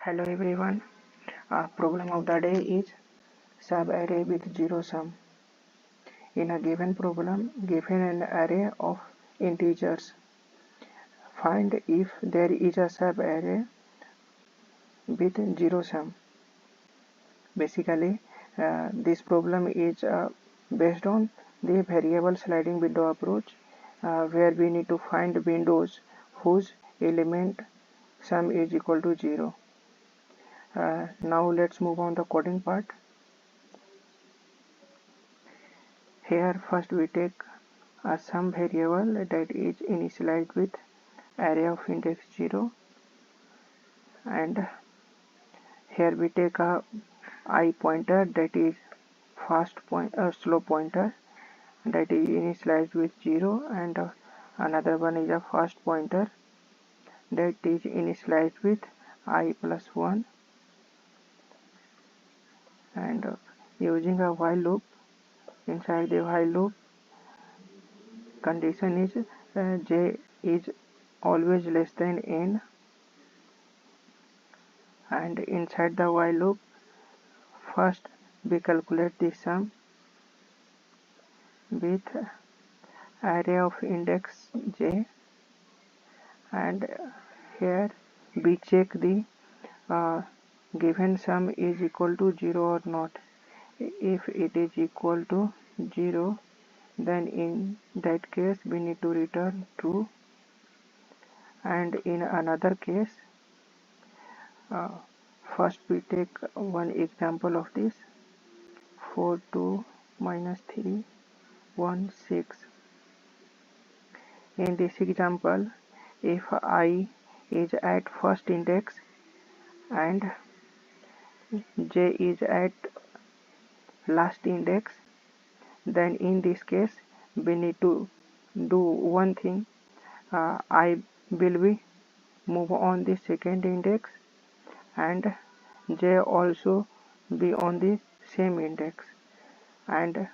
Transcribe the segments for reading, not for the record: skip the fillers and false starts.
Hello everyone. Problem of the day is subarray with zero sum. In a given problem, given an array of integers, find if there is a subarray with zero sum. Basically, this problem is based on the variable sliding window approach, where we need to find windows whose element sum is equal to 0. Now let's move on the coding part. Here first we take a sum variable that is initialized with array of index 0, and here we take a I pointer that is slow pointer that is initialized with 0, and another one is a fast pointer that is initialized with I plus 1, and using a while loop. Inside the while loop, condition is j is always less than n, and inside the while loop first we calculate the sum with array of index j, and here we check the given sum is equal to 0 or not. If it is equal to 0, then in that case we need to return true, and in another case, first we take one example of this. 4 2 minus 3 1 6. In this example, if I is at first index and j is at last index, then in this case we need to do one thing. I will be move on the second index and j also be on the same index, and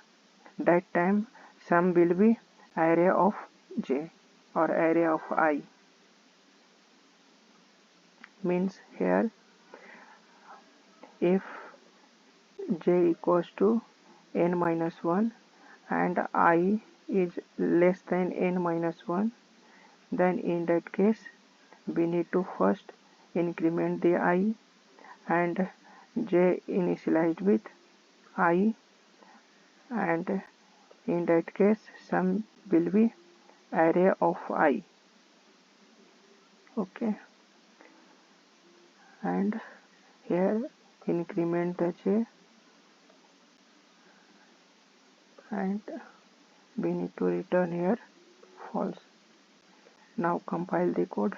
that time sum will be array of j or array of I. Means here if j equals to n minus 1 and I is less than n minus 1, then in that case we need to first increment the I and j initialized with I, and in that case sum will be array of I. Okay, and here increment the j, and we need to return here false. Now compile the code.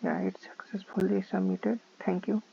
Yeah, it's successfully submitted. Thank you.